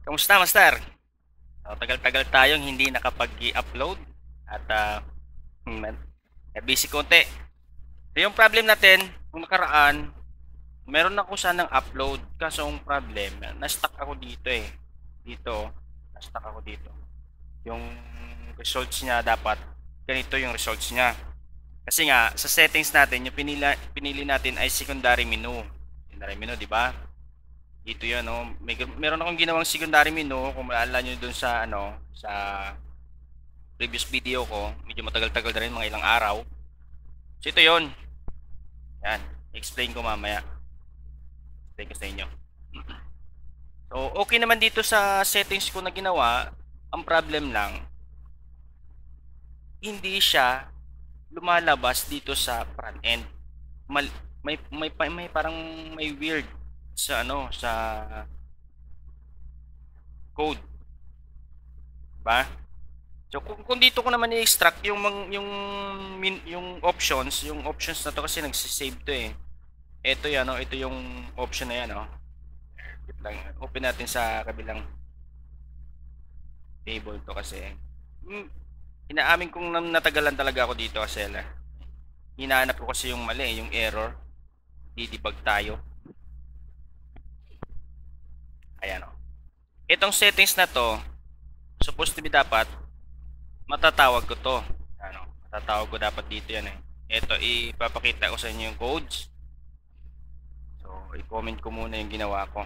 Kamusta, Master? Tagal-tagal tayong hindi nakapag-i-upload at busy konti. So, yung problem natin, kung nakaraan, meron ako sanang upload. Kaso ang problem, na-stuck ako dito eh. Dito, na-stuck ako dito. Yung results niya dapat, ganito yung results niya. Kasi nga, sa settings natin, yung pinili natin ay secondary menu. Secondary menu, di ba? Dito yan, no? Meron akong ginawang secondary menu, kung maalala nyo dun sa, sa previous video ko, medyo matagal-tagal na rin, mga ilang araw. So ito yon. Yan, explain ko mamaya. Explain ko sa inyo. So okay naman dito sa settings ko na ginawa. Ang problem lang, hindi siya lumalabas dito sa front end. May parang may weird sa sa code, ba? So kung dito ko naman i-extract yung options na to kasi nagse-save to eh. Ito yan, ito yung option na yan, wait lang, open natin sa kabilang table to kasi inaamin kong natagalan talaga ako dito kasi hinahanap ko kasi yung mali, yung error. Di-debug tayo. Ayan itong settings na to, supposed to be dapat matatawag ko to. Matatawag ko dapat dito yan eh. Ito, ipapakita ko sa inyo yung codes. So, i-comment ko muna yung ginawa ko.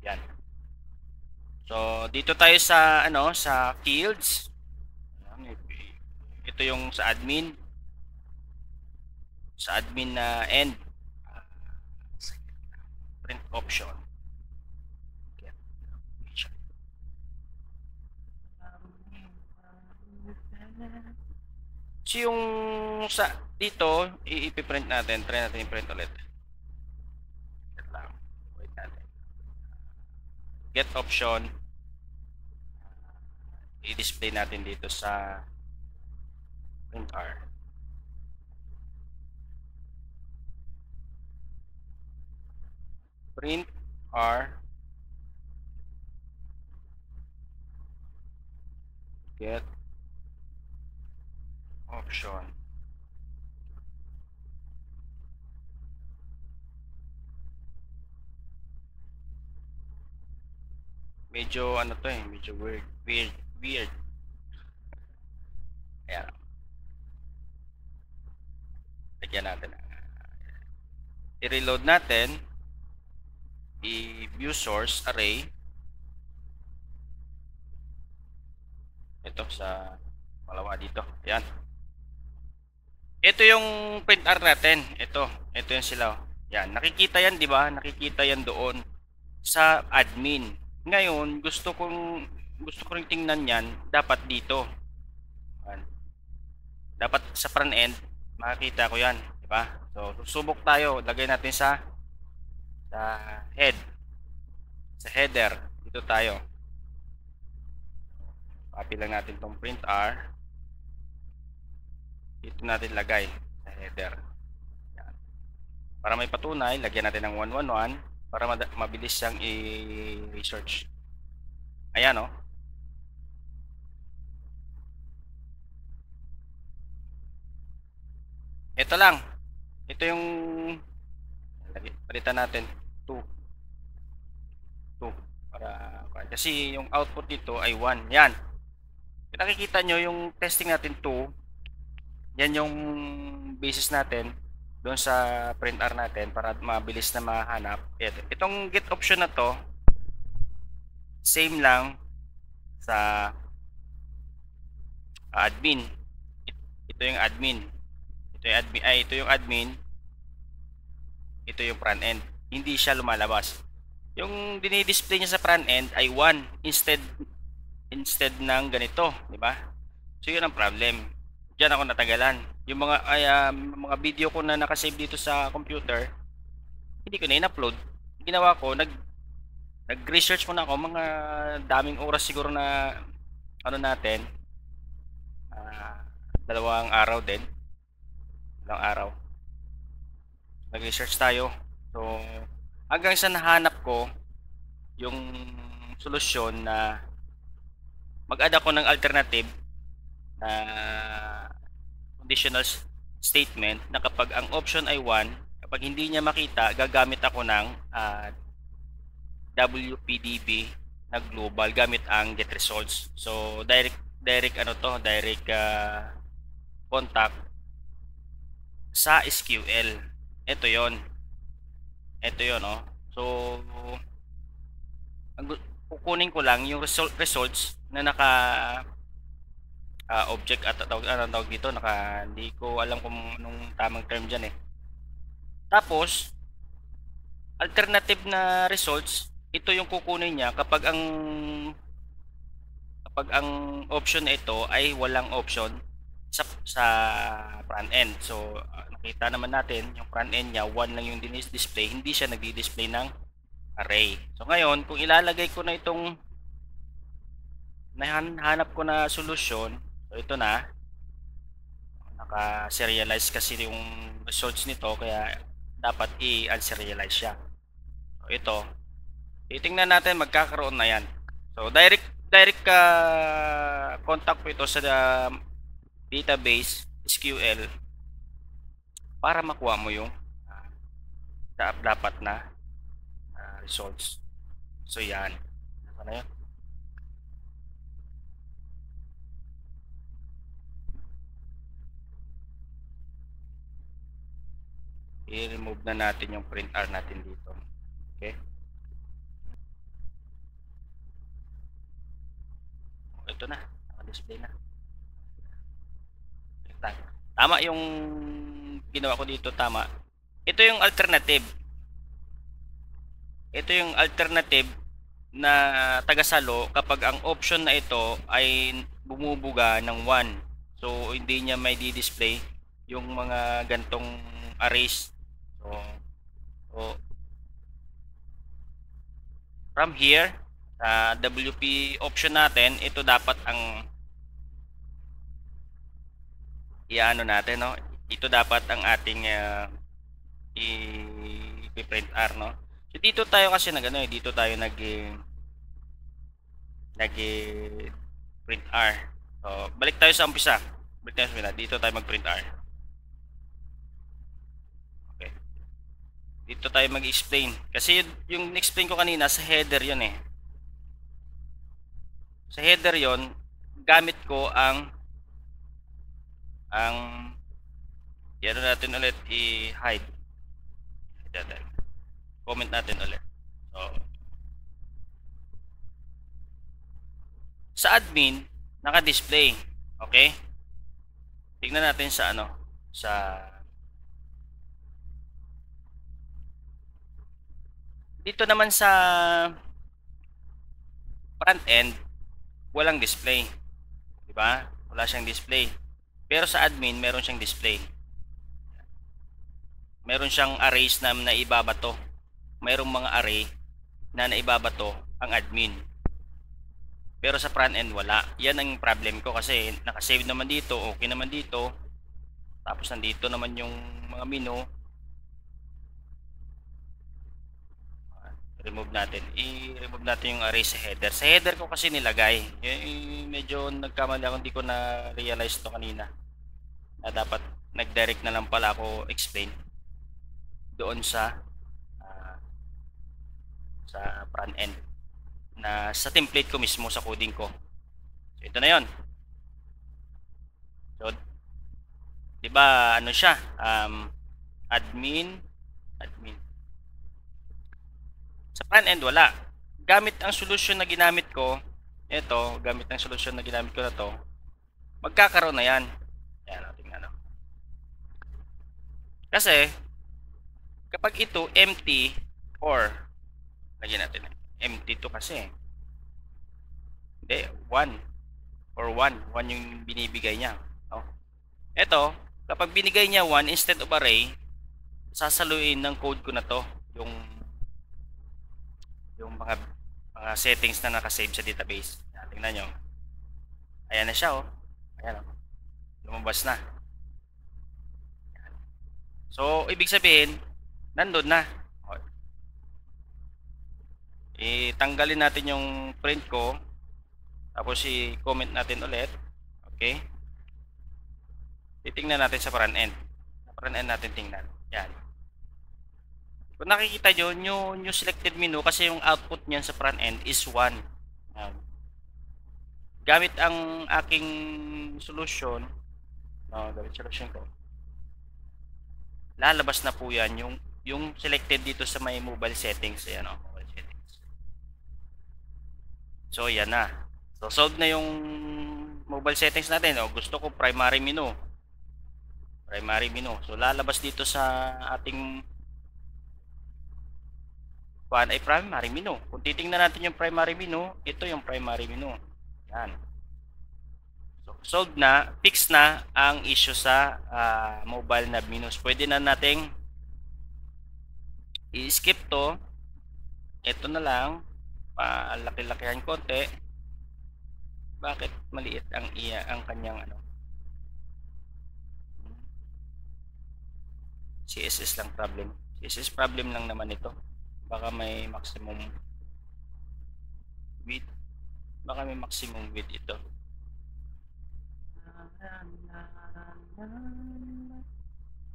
Yan. So, dito tayo sa sa fields. Ito yung sa admin. Sa admin na end. Print option. So yung sa dito, i-print natin. Try natin i-print ulit. Wait natin. Get option. I-display natin dito sa print R. Print R get option. Medyo to eh, medyo weird. Ayan. Lagyan natin. I-reload natin. I-view source array. Ito sa malawa dito. Ayan. Ito yung print R natin. Ito yung sila. Yan, nakikita yan, di ba? Nakikita yan doon sa admin. Ngayon, gusto ko ring tingnan yan dapat dito. Yan. Dapat sa front end makikita ko yan, di ba? So, susubok tayo. Lagay natin sa head. Sa header. Dito tayo. Copy lang natin tong print R. Dito natin lagay sa header. Yan. Para may patunay, lagyan natin ng 111 para mabilis siyang i-research. Ayan Ito lang. Ito yung palitan natin 2 para kasi yung output dito ay 1. Yan. Nakikita nyo yung testing natin 2. Yan yung basis natin doon sa print R natin para mabilis na mahanap. Itong get option na to, same lang sa admin. Ito yung admin. Ito yung admin. Ito yung front end. Hindi siya lumalabas. Yung dinidisplay niya sa front end ay 1 instead ng ganito, di ba? So yun ang problem. Diyan ako natagalan. Yung mga video ko na nakasave dito sa computer, hindi ko na in-upload. Ginawa ko, nag-research muna ako, mga daming oras siguro na natin. 2 araw din. Ilang araw. nag-research tayo. So, hanggang sa nahanap ko yung solusyon na mag-add ako ng alternative na conditional statement na kapag ang option ay 1, kapag hindi niya makita, gagamit ako ng WPDB na global gamit ang get results. So direct contact sa SQL. Ito 'yon. Oh. So kukunin ko lang yung results na naka object at tawag dito, hindi ko alam kung anong tamang term diyan eh. Tapos alternative na results, ito yung kukunin niya kapag ang option na ito ay walang option sa front end. So nakita naman natin yung front end niya 1 lang yung display, hindi siya nagdi-display ng array. So ngayon kung ilalagay ko na itong nahanap ko na solusyon, so ito na, naka-serialize kasi yung results nito kaya dapat i-unserialize siya. So ito, titingnan natin magkakaroon na yan. So direct contact ko ito sa database SQL para makuha mo yung dapat na results. So yan, ano na yun? I-remove na natin yung print R natin dito. Okay. Ito na, naka-display na. Tama yung ginawa ko dito, tama. Ito yung alternative. Ito yung alternative na tagasalo kapag ang option na ito ay bumubuga ng 1. So hindi niya may di-display yung mga gantong arrays. So from here sa WP option natin, ito dapat ang iano natin, no? Ito dapat ang ating i-print R, no? So dito tayo kasi dito tayo print R. So balik tayo sa umpisa. Dito tayo mag-print R. Okay. Dito tayo mag-explain. Kasi yung explain ko kanina sa header 'yon eh. Sa header 'yon, gamit ko ang ano natin ulit, i-hide. Comment natin ulit. So sa admin naka-display. Okay? Tingnan natin sa dito naman sa front end walang display. 'Di ba? Wala siyang display. Pero sa admin meron siyang display. Meron siyang arrays na naibabato. Mayroong mga array na naibabato ang admin. Pero sa front end wala. Yan ang problem ko kasi naka-save naman dito, okay naman dito. Tapos nandito naman yung mga menu. I-remove natin yung array sa header. Sa header ko kasi nilagay. Medyo nagkamali ako, hindi ko na realize to kanina. Na dapat nag-direct na lang pala ako explain doon sa front end na sa template ko mismo sa coding ko. So ito na 'yon. So 'di ba ano siya? Admin. Sa front end wala. Gamit ang solution na ginamit ko, gamit ang solution na ginamit ko na to, magkakaroon na 'yan. Ayan, tingnan natin. Kasi kapag ito empty or lagyan natin empty to kasi. Hindi, 1 or 1 yung binibigay niya. Oh. Ito, kapag binigay niya 1 instead of array, sasaluin ng code ko na to yung mga settings na naka-save sa database. Tingnan nyo. Ayan na siya, oh. Ayan, oh. Lumabas na. So, ibig sabihin, nandun na. Itanggalin natin yung print ko. Tapos i-comment natin ulit. Okay. Titingnan natin sa front end. Sa front end natin tingnan. Yan. Kung nakikita nyo, yung selected menu kasi yung output niyan sa front end is 1. Yan. Gamit ang aking solution, gamit solution ko, lalabas na po yan yung selected dito sa may mobile settings. Ayan o, mobile settings. So yan na. So solve na yung mobile settings natin. O, gusto ko primary menu. Primary menu. So lalabas dito sa ating ay primary menu. Kung titingnan natin yung primary menu, ito yung primary menu. Yan. So solve na, fix na ang issue sa mobile nav menus. Pwede na nating i-skip to. Ito na lang, palaki-lakihan konti. Bakit maliit ang kanyang CSS lang problem. CSS problem lang naman ito. Baka may maximum width. Baka may maximum width ito.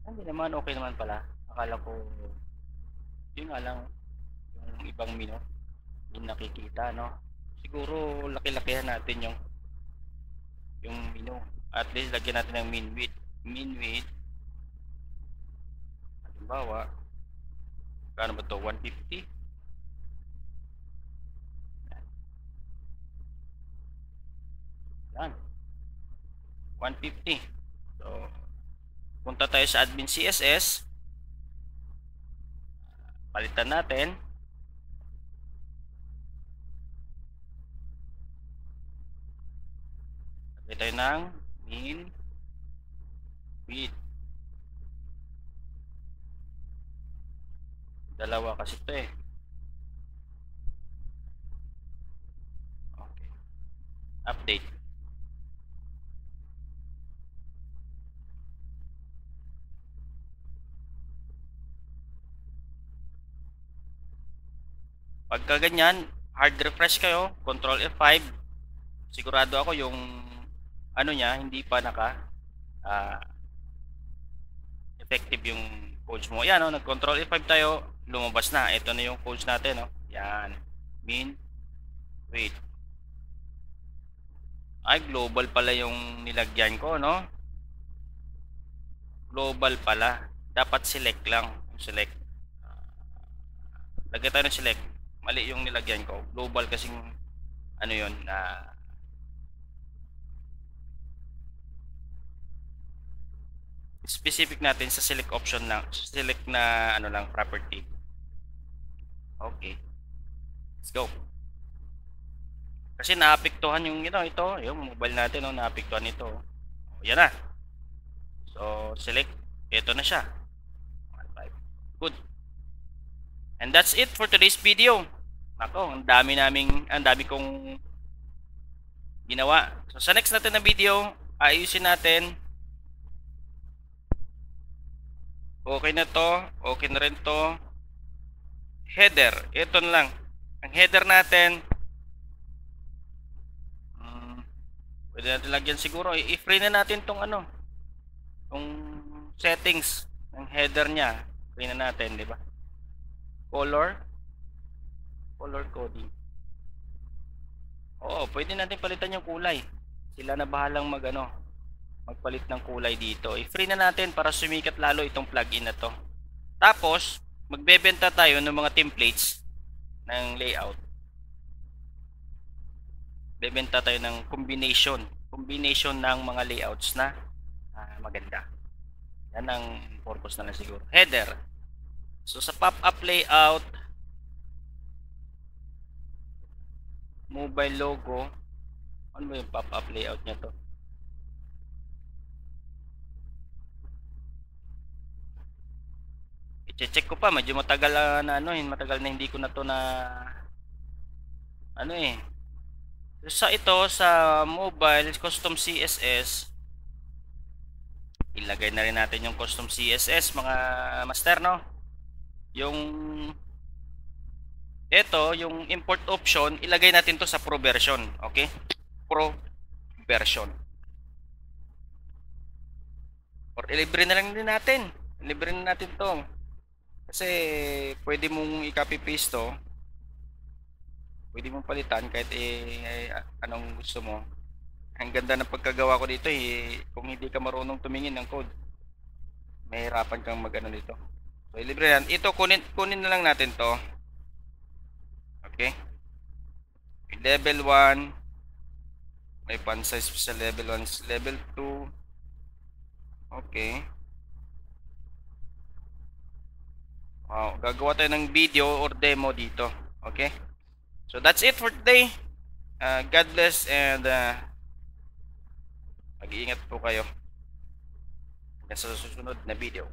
Hindi naman, okay naman pala. Akala ko yun nga lang yung ibang menu yung nakikita, no? Siguro laki-lakihan natin yung menu. At least lagyan natin ng min width. Halimbawa, kano ba to? 150. Yan. 150. So, punta tayo sa admin CSS. Palitan natin. Lagay tayo ng min width. Dalawa kasi ito eh. Okay. Update. Pagka ganyan, hard refresh kayo, Control F5. Sigurado ako yung niya hindi pa effective yung codes mo. Yan, nag-Control F5 tayo, lumabas na. Ito na yung codes natin, Yan. Min width. Ay, global pala yung nilagyan ko, no? Global pala. Dapat select lang. Select. Lagyan tayo ng select. Mali yung nilagyan ko. Global kasing yun specific natin sa select option lang, select na lang property. Okay, let's go. Kasi naapektuhan yung yung mobile natin, naapektuhan ito. Yan na. So select, ito na siya. Good. And that's it for today's video. Nako, ang dami kong ginawa. So sa next natin na video, ayusin natin. Okay na to, okay na rin to. Header, ito na lang. Ang header natin, pwede natin lagyan siguro. I-free na natin tong tong settings ng header niya. Free na natin, di ba? Color coding. Oo, pwede natin palitan yung kulay. Sila na bahalang magpalit ng kulay dito. I-free na natin para sumikat lalo itong plugin na to. Tapos, magbebenta tayo ng mga templates ng layout. Bebenta tayo ng combination ng mga layouts na maganda. Yan ang purpose na lang siguro. Header. So sa pop-up layout, mobile logo, ano ba yung pop-up layout niya to? I-check ko pa, medyo matagal matagal na hindi ko na to sa mobile custom CSS, ilagay na rin natin yung custom CSS mga master, no? Yung yung import option, ilagay natin to sa Pro version. Okay? Pro version. Or ilibre na lang din natin. Ilibre na natin to. Kasi pwede mong i-copy paste to. Pwede mong palitan kahit anong gusto mo. Ang ganda ng pagkagawa ko dito kung hindi ka marunong tumingin ng code, mahirapan kang mag-ano dito. So ilibre yan. Ito kunin na lang natin to. Okay? Level 1 may font size sa level 1, level 2. Okay. Wow, gagawa tayo ng video or demo dito. Okay? So that's it for today. God bless and mag-iingat po kayo. Hanggang sa susunod na video.